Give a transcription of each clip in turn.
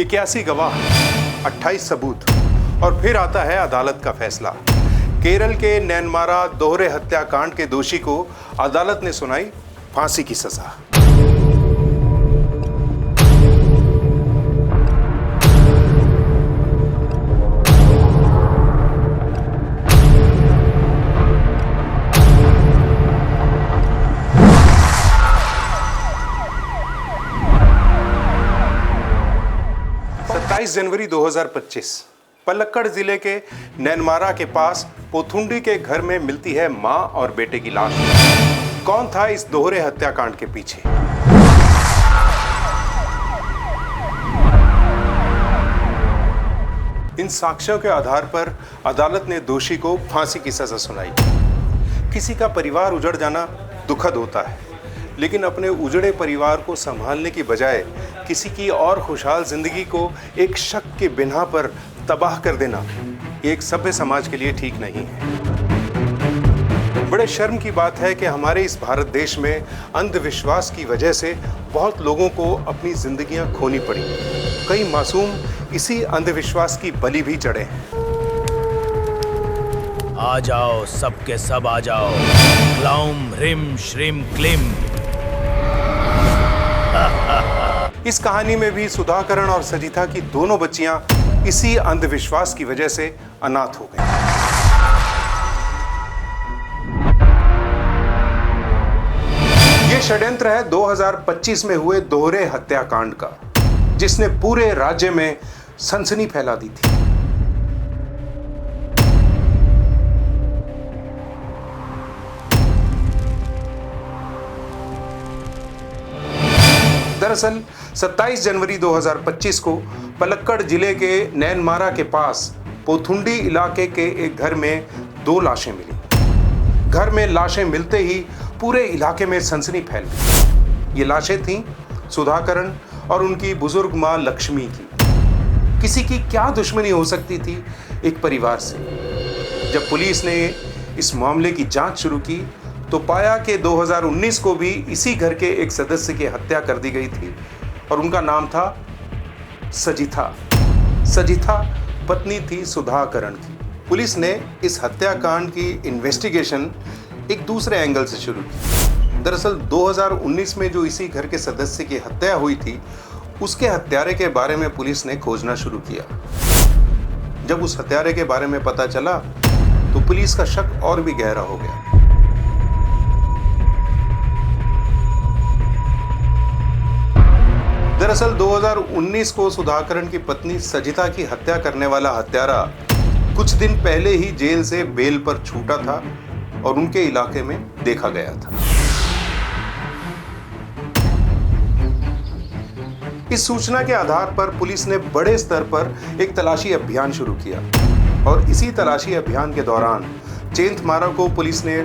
81 गवाह, 28 सबूत और फिर आता है अदालत का फैसला। केरल के नैनमारा दोहरे हत्याकांड के दोषी को अदालत ने सुनाई फांसी की सजा। जनवरी 2025 पलक्कड़ जिले के नैनमारा के पास पोथुंडी के घर में मिलती है मां और बेटे की लाश। कौन था इस दोहरे हत्याकांड के पीछे? इन साक्ष्यों के आधार पर अदालत ने दोषी को फांसी की सजा सुनाई। किसी का परिवार उजड़ जाना दुखद होता है, लेकिन अपने उजड़े परिवार को संभालने की बजाय किसी की और खुशहाल जिंदगी को एक शक के बिना पर तबाह कर देना एक सभ्य समाज के लिए ठीक नहीं है। बड़े शर्म की बात है कि हमारे इस भारत देश में अंधविश्वास की वजह से बहुत लोगों को अपनी जिंदगियां खोनी पड़ी। कई मासूम इसी अंधविश्वास की बलि भी चढ़े हैं। आ जाओ, सबके सब आ जाओ। क्लाउम ह्रीम श्रीम क्लीम। इस कहानी में भी सुधाकरण और सजिता की दोनों बच्चियां इसी अंधविश्वास की वजह से अनाथ हो गई। यह षड्यंत्र है 2025 में हुए दोहरे हत्याकांड का, जिसने पूरे राज्य में सनसनी फैला दी थी। दरअसल 27 जनवरी 2025 को पलक्कड़ जिले के नैनमारा के पास पोथुंडी इलाके के एक घर में 2 लाशें मिली। घर में लाशें मिलते ही पूरे इलाके में सनसनी फैल गई। ये लाशें थीं सुधाकरण और उनकी बुजुर्ग मां लक्ष्मी की। किसी की क्या दुश्मनी हो सकती थी एक परिवार से? जब पुलिस ने इस मामले की जांच शुरू की तो पाया कि 2019 को भी इसी घर के एक सदस्य की हत्या कर दी गई थी और उनका नाम था सजिता। सजिता पत्नी थी सुधाकरण की। पुलिस ने इस हत्याकांड की इन्वेस्टिगेशन एक दूसरे एंगल से शुरू की। दरअसल 2019 में जो इसी घर के सदस्य की हत्या हुई थी, उसके हत्यारे के बारे में पुलिस ने खोजना शुरू किया। जब उस हत्यारे के बारे में पता चला तो पुलिस का शक और भी गहरा हो गया। दरअसल 2019 को सुधाकरण की पत्नी सजिता की हत्या करने वाला हत्यारा कुछ दिन पहले ही जेल से बेल पर छूटा था और उनके इलाके में देखा गया था। इस सूचना के आधार पर पुलिस ने बड़े स्तर पर एक तलाशी अभियान शुरू किया और इसी तलाशी अभियान के दौरान चेंथमारा को पुलिस ने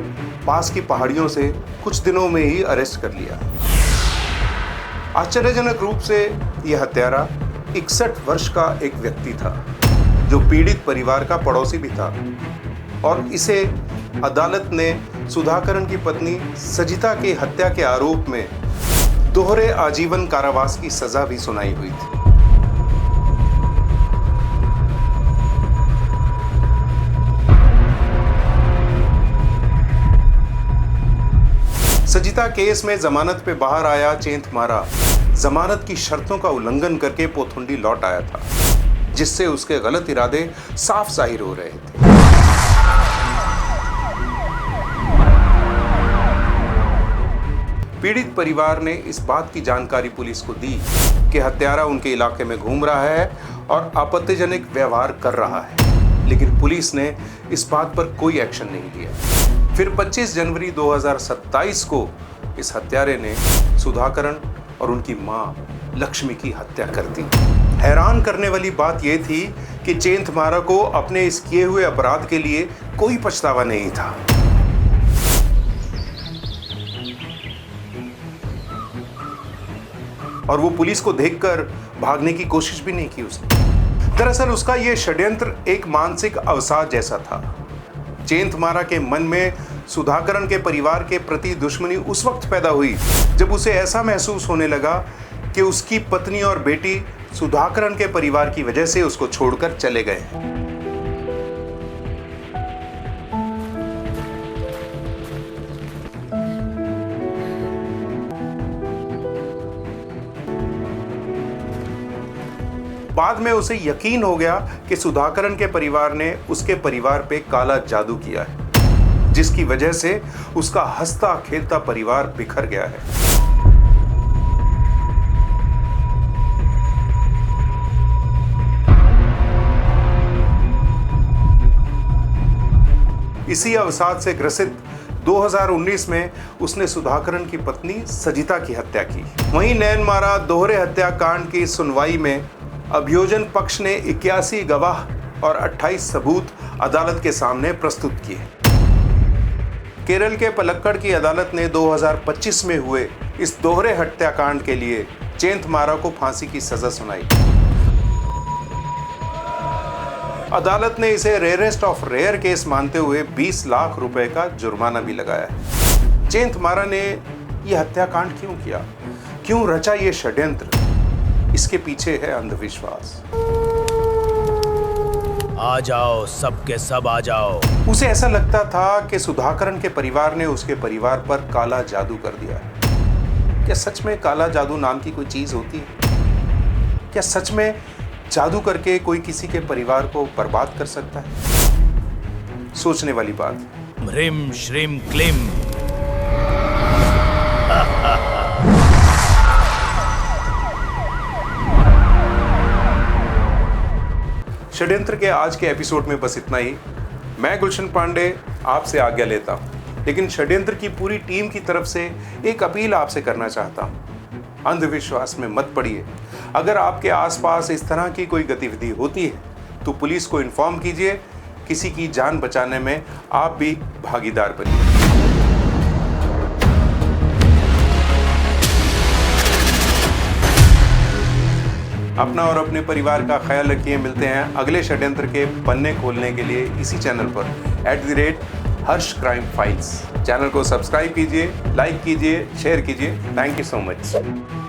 पास की पहाड़ियों से कुछ दिनों में ही अरेस्ट कर लिया। आश्चर्यजनक रूप से यह हत्यारा 61 वर्ष का एक व्यक्ति था, जो पीड़ित परिवार का पड़ोसी भी था और इसे अदालत ने सुधाकरण की पत्नी सजिता की हत्या के आरोप में दोहरे आजीवन कारावास की सजा भी सुनाई हुई थी। सजिता केस में जमानत पे बाहर आया चेंथमारा जमानत की शर्तों का उल्लंघन करके पोथुंडी लौट आया था, जिससे उसके गलत इरादे साफ जाहिर हो रहे थे। पीड़ित परिवार ने इस बात की जानकारी पुलिस को दी कि हत्यारा उनके इलाके में घूम रहा है और आपत्तिजनक व्यवहार कर रहा है, लेकिन पुलिस ने इस बात पर कोई एक्शन नहीं लिया। फिर 25 जनवरी 2027 को इस हत्यारे ने सुधाकरण और उनकी मां लक्ष्मी की हत्या कर दी। हैरान करने वाली बात यह थी कि चेंथमारा को अपने इस किए हुए अपराध के लिए कोई पछतावा नहीं था। और वो पुलिस को देखकर भागने की कोशिश भी नहीं की उसने। दरअसल उसका यह षड्यंत्र एक मानसिक अवसाद जैसा था। चेंथमारा के मन में सुधाकरण के परिवार के प्रति दुश्मनी उस वक्त पैदा हुई जब उसे ऐसा महसूस होने लगा कि उसकी पत्नी और बेटी सुधाकरन के परिवार की वजह से उसको छोड़कर चले गए हैं। बाद में उसे यकीन हो गया कि सुधाकरन के परिवार ने उसके परिवार पे काला जादू किया है, जिसकी वजह से उसका हंसता खेलता परिवार बिखर गया है। इसी अवसाद से ग्रसित 2019 में उसने सुधाकरन की पत्नी सजिता की हत्या की। वहीं नैनमारा दोहरे हत्याकांड की सुनवाई में अभियोजन पक्ष ने 81 गवाह और 28 सबूत अदालत के सामने प्रस्तुत किए। केरल के पलक्कड़ की अदालत ने 2025 में हुए इस दोहरे हत्याकांड के लिए चेंथमारा को फांसी की सजा सुनाई। अदालत ने इसे रेयरेस्ट ऑफ रेयर केस मानते हुए 20 लाख रुपए का जुर्माना भी लगाया है। चेंथमारा ने यह हत्याकांड क्यों किया, क्यों रचा ये षड्यंत्र? इसके पीछे है अंधविश्वास। आ जाओ, सबके सब आ जाओ। उसे ऐसा लगता था कि सुधाकरन के परिवार ने उसके परिवार पर काला जादू कर दिया है। क्या सच में काला जादू नाम की कोई चीज होती है? क्या सच में जादू करके कोई किसी के परिवार को बर्बाद कर सकता है? सोचने वाली बात। ह्रीम श्रीम क्लीम। षड्यंत्र के आज के एपिसोड में बस इतना ही। मैं गुलशन पांडे आपसे आज्ञा लेता हूं, लेकिन षड्यंत्र की पूरी टीम की तरफ से एक अपील आपसे करना चाहता हूं। अंधविश्वास में मत पड़िए। अगर आपके आसपास इस तरह की कोई गतिविधि होती है तो पुलिस को इन्फॉर्म कीजिए। किसी की जान बचाने में आप भी भागीदार बनिए। अपना और अपने परिवार का ख्याल रखिए। मिलते हैं अगले षड्यंत्र के पन्ने खोलने के लिए इसी चैनल पर @हर्ष क्राइम फाइल्स। चैनल को सब्सक्राइब कीजिए, लाइक कीजिए, शेयर कीजिए। Thank you so much.